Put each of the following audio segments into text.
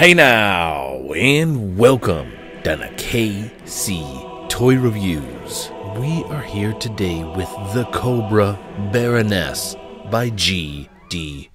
Hey now, and welcome to the KC Toy Reviews. We are here today with the Cobra Baroness by GDTOYS.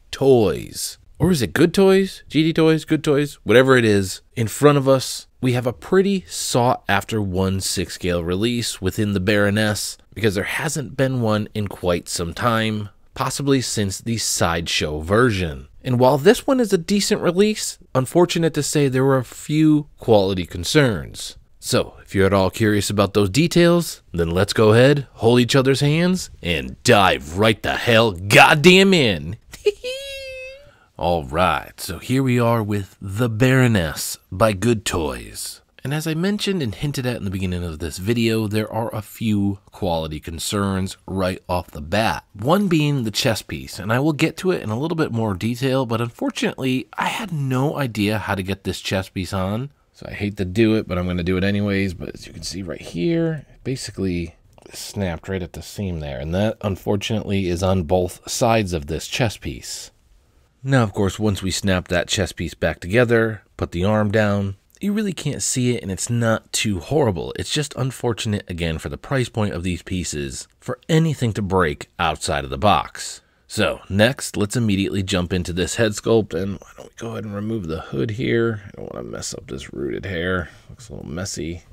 Or is it Good Toys? GDTOYS? Good Toys? Whatever it is. In front of us, we have a pretty sought-after 1/6 scale release within the Baroness, because there hasn't been one in quite some time, possibly since the Sideshow version. And while this one is a decent release, unfortunate to say there were a few quality concerns. So, if you're at all curious about those details, then let's go ahead, hold each other's hands, and dive right the hell goddamn in. Alright, so here we are with The Baroness by Good Toys. And as I mentioned and hinted at in the beginning of this video, there are a few quality concerns right off the bat. One being the chest piece, and I will get to it in a little bit more detail, but unfortunately, I had no idea how to get this chest piece on. So I hate to do it, but I'm going to do it anyways. But as you can see right here, it basically snapped right at the seam there. And that, unfortunately, is on both sides of this chest piece. Now, of course, once we snap that chest piece back together, put the arm down, you really can't see it, and it's not too horrible. It's just unfortunate, again, for the price point of these pieces, for anything to break outside of the box. So, next, let's immediately jump into this head sculpt, and why don't we go ahead and remove the hood here. I don't want to mess up this rooted hair. Looks a little messy.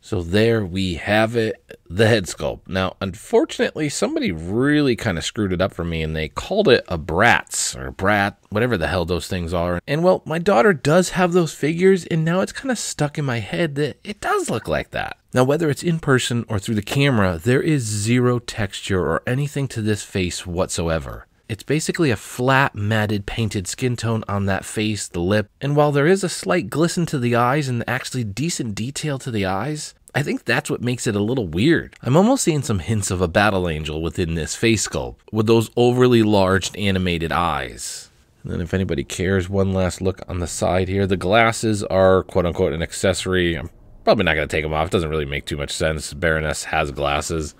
So there we have it, the head sculpt. Now, unfortunately, somebody really kind of screwed it up for me, and they called it a Bratz, or Brat, whatever the hell those things are. And well, my daughter does have those figures, and now it's kind of stuck in my head that it does look like that. Now, whether it's in person or through the camera, there is zero texture or anything to this face whatsoever. It's basically a flat, matted, painted skin tone on that face, the lip, and while there is a slight glisten to the eyes and actually decent detail to the eyes, I think that's what makes it a little weird. I'm almost seeing some hints of a battle angel within this face sculpt, with those overly large animated eyes. And then if anybody cares, one last look on the side here. The glasses are quote-unquote an accessory. I'm probably not going to take them off. It doesn't really make too much sense. Baroness has glasses.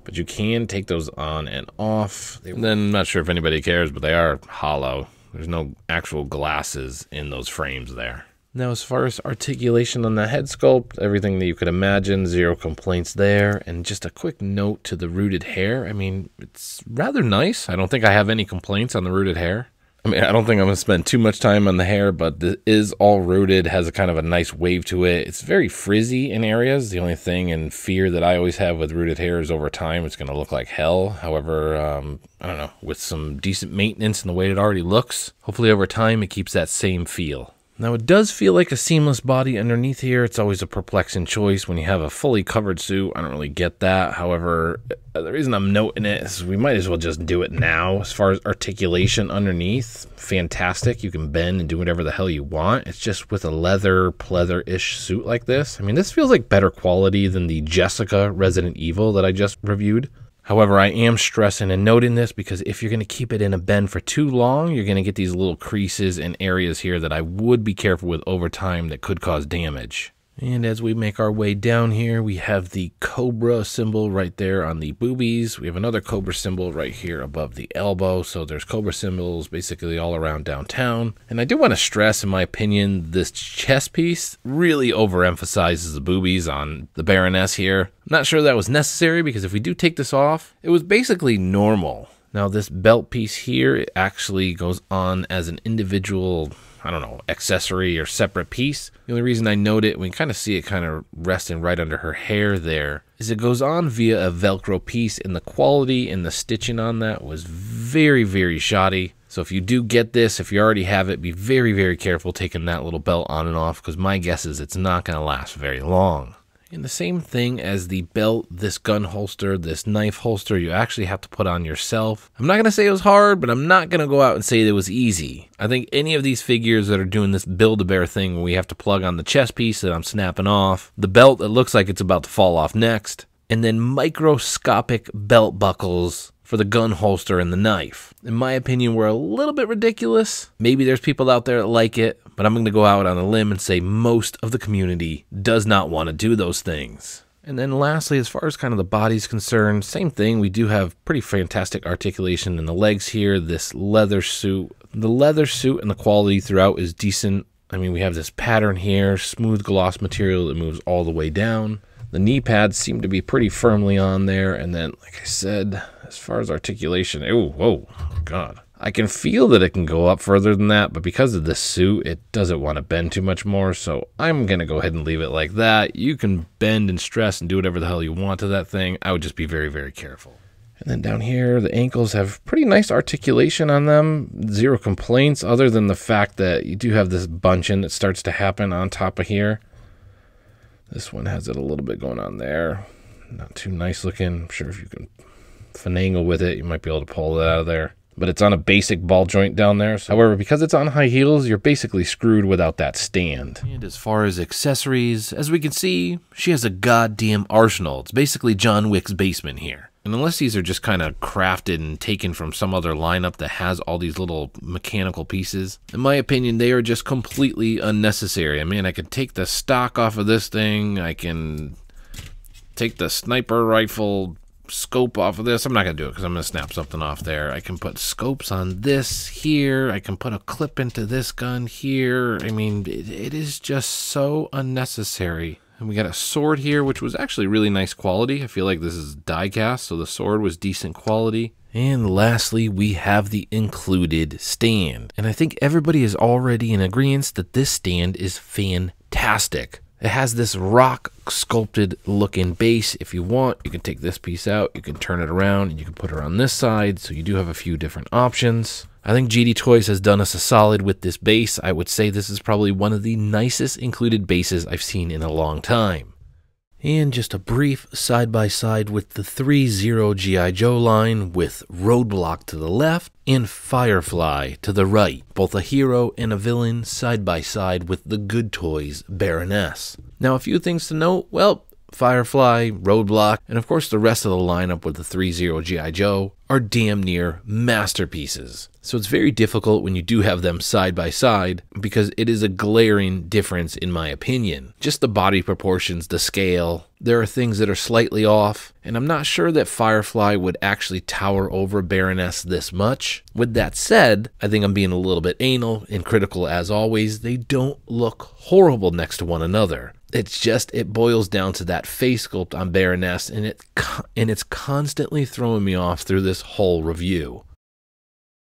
But you can take those on and off. And then I'm not sure if anybody cares, but they are hollow. There's no actual glasses in those frames there. Now, as far as articulation on the head sculpt, everything that you could imagine, zero complaints there. And just a quick note to the rooted hair. I mean, it's rather nice. I don't think I have any complaints on the rooted hair. I mean, I don't think I'm going to spend too much time on the hair, but this is all rooted, has a kind of a nice wave to it. It's very frizzy in areas. The only thing and fear that I always have with rooted hair is over time it's going to look like hell. However, I don't know, with some decent maintenance and the way it already looks, hopefully over time it keeps that same feel. Now, it does feel like a seamless body underneath here. It's always a perplexing choice when you have a fully covered suit. I don't really get that. However, the reason I'm noting it is we might as well just do it now. As far as articulation underneath, fantastic. You can bend and do whatever the hell you want. It's just with a leather, pleather-ish suit like this. I mean, this feels like better quality than the Jessica Resident Evil that I just reviewed. However, I am stressing and noting this because if you're going to keep it in a bend for too long, you're going to get these little creases and areas here that I would be careful with over time that could cause damage. And as we make our way down here, we have the Cobra symbol right there on the boobies. We have another Cobra symbol right here above the elbow. So there's Cobra symbols basically all around downtown. And I do want to stress, in my opinion, this chest piece really overemphasizes the boobies on the Baroness here. I'm not sure that was necessary because if we do take this off, it was basically normal. Now this belt piece here, it actually goes on as an individual, I don't know, accessory or separate piece. The only reason I note it, we can kind of see it kind of resting right under her hair there, is it goes on via a Velcro piece, and the quality and the stitching on that was very, very shoddy. So if you do get this, if you already have it, be very, very careful taking that little belt on and off, because my guess is it's not going to last very long. And the same thing as the belt, this gun holster, this knife holster, you actually have to put on yourself. I'm not going to say it was hard, but I'm not going to go out and say it was easy. I think any of these figures that are doing this Build-A-Bear thing where we have to plug on the chest piece that I'm snapping off, the belt that looks like it's about to fall off next, and then microscopic belt buckles for the gun holster and the knife. In my opinion, were a little bit ridiculous. Maybe there's people out there that like it, but I'm going to go out on a limb and say most of the community does not want to do those things. And then lastly, as far as kind of the body's concerned, same thing. We do have pretty fantastic articulation in the legs here. This leather suit, the leather suit and the quality throughout is decent. I mean, we have this pattern here, smooth gloss material that moves all the way down. The knee pads seem to be pretty firmly on there. And then, like I said, as far as articulation, oh, whoa, God. I can feel that it can go up further than that, but because of this suit, it doesn't want to bend too much more, so I'm going to go ahead and leave it like that. You can bend and stress and do whatever the hell you want to that thing. I would just be very, very careful. And then down here, the ankles have pretty nice articulation on them. Zero complaints other than the fact that you do have this bunching that starts to happen on top of here. This one has it a little bit going on there. Not too nice looking. I'm sure if you can finagle with it, you might be able to pull it out of there. But it's on a basic ball joint down there. However, because it's on high heels, you're basically screwed without that stand. And as far as accessories, as we can see, she has a goddamn arsenal. It's basically John Wick's basement here. And unless these are just kind of crafted and taken from some other lineup that has all these little mechanical pieces, in my opinion, they are just completely unnecessary. I mean, I could take the stock off of this thing. I can take the sniper rifle scope off of this. I'm not going to do it because I'm going to snap something off there. I can put scopes on this here. I can put a clip into this gun here. I mean, it is just so unnecessary. And we got a sword here, which was actually really nice quality. I feel like this is die cast, so the sword was decent quality. And lastly, we have the included stand. And I think everybody is already in agreement that this stand is fantastic. It has this rock sculpted looking base. If you want, you can take this piece out, you can turn it around, and you can put her on this side. So you do have a few different options. I think GDTOYS has done us a solid with this base. I would say this is probably one of the nicest included bases I've seen in a long time. And just a brief side-by-side with the 3-0 G.I. Joe line with Roadblock to the left and Firefly to the right. Both a hero and a villain side-by-side with the GDTOYS Baroness. Now, a few things to note. Well, Firefly, Roadblock, and of course the rest of the lineup with the 3-0 G.I. Joe are damn near masterpieces. So it's very difficult when you do have them side by side because it is a glaring difference in my opinion. Just the body proportions, the scale, there are things that are slightly off, and I'm not sure that Firefly would actually tower over Baroness this much. With that said, I think I'm being a little bit anal and critical as always. They don't look horrible next to one another. It's just, it boils down to that face sculpt on Baroness, and it's constantly throwing me off through this whole review.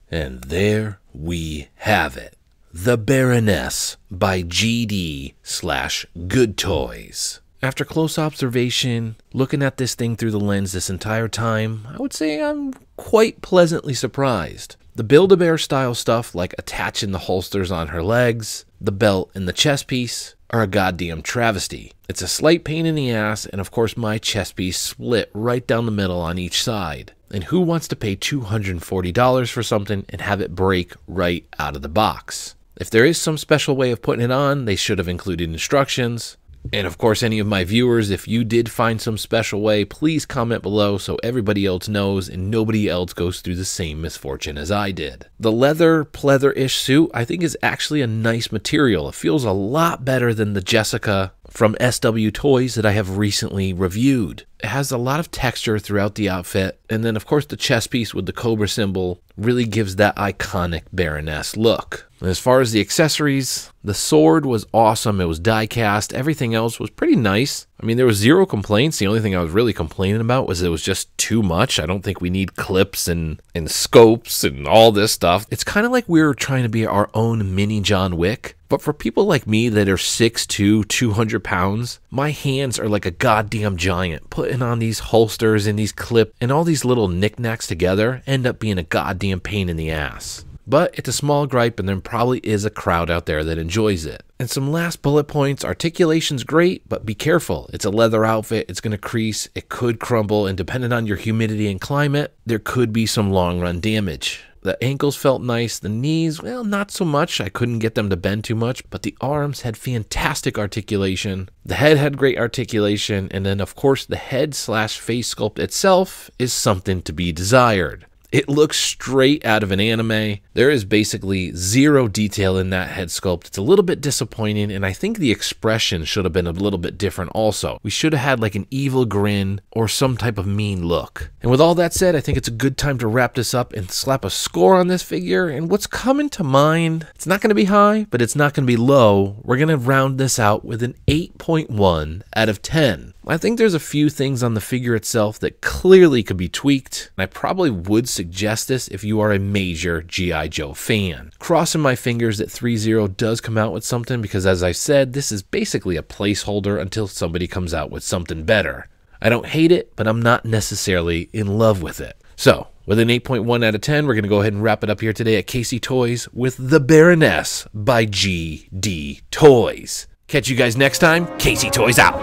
And there we have it. The Baroness by GD/GDTOYS. After close observation, looking at this thing through the lens this entire time, I would say I'm quite pleasantly surprised. The Build-A-Bear style stuff like attaching the holsters on her legs, the belt and the chest piece are a goddamn travesty. It's a slight pain in the ass, and of course my chest piece split right down the middle on each side. And who wants to pay $240 for something and have it break right out of the box? If there is some special way of putting it on, they should have included instructions. And of course, any of my viewers, if you did find some special way, please comment below so everybody else knows and nobody else goes through the same misfortune as I did. The leather, pleather-ish suit, I think is actually a nice material. It feels a lot better than the Jessica from SW Toys that I have recently reviewed. It has a lot of texture throughout the outfit, and then of course the chest piece with the Cobra symbol really gives that iconic Baroness look. And as far as the accessories, the sword was awesome. It was die cast. Everything else was pretty nice. I mean, there was zero complaints. The only thing I was really complaining about was it was just too much. I don't think we need clips and scopes and all this stuff. It's kind of like we were trying to be our own mini John Wick. But for people like me that are 6'2", 200 pounds, my hands are like a goddamn giant. Putting on these holsters and these clips and all these little knickknacks together end up being a goddamn pain in the ass. But it's a small gripe, and there probably is a crowd out there that enjoys it. And some last bullet points. Articulation's great, but be careful. It's a leather outfit. It's going to crease. It could crumble, and depending on your humidity and climate, there could be some long-run damage. The ankles felt nice. The knees, well, not so much. I couldn't get them to bend too much, but the arms had fantastic articulation. The head had great articulation, and then, of course, the head/face sculpt itself is something to be desired. It looks straight out of an anime. There is basically zero detail in that head sculpt. It's a little bit disappointing, and I think the expression should have been a little bit different also. We should have had like an evil grin or some type of mean look. And with all that said, I think it's a good time to wrap this up and slap a score on this figure. And what's coming to mind, it's not going to be high, but it's not going to be low. We're going to round this out with an 8.1 out of 10. I think there's a few things on the figure itself that clearly could be tweaked, and I probably would suggest this if you are a major G.I. Joe fan. Crossing my fingers that 3.0 does come out with something, because as I said, this is basically a placeholder until somebody comes out with something better. I don't hate it, but I'm not necessarily in love with it. So, with an 8.1 out of 10, we're going to go ahead and wrap it up here today at KC Toys with the Baroness by GD Toys. Catch you guys next time. KC Toys out.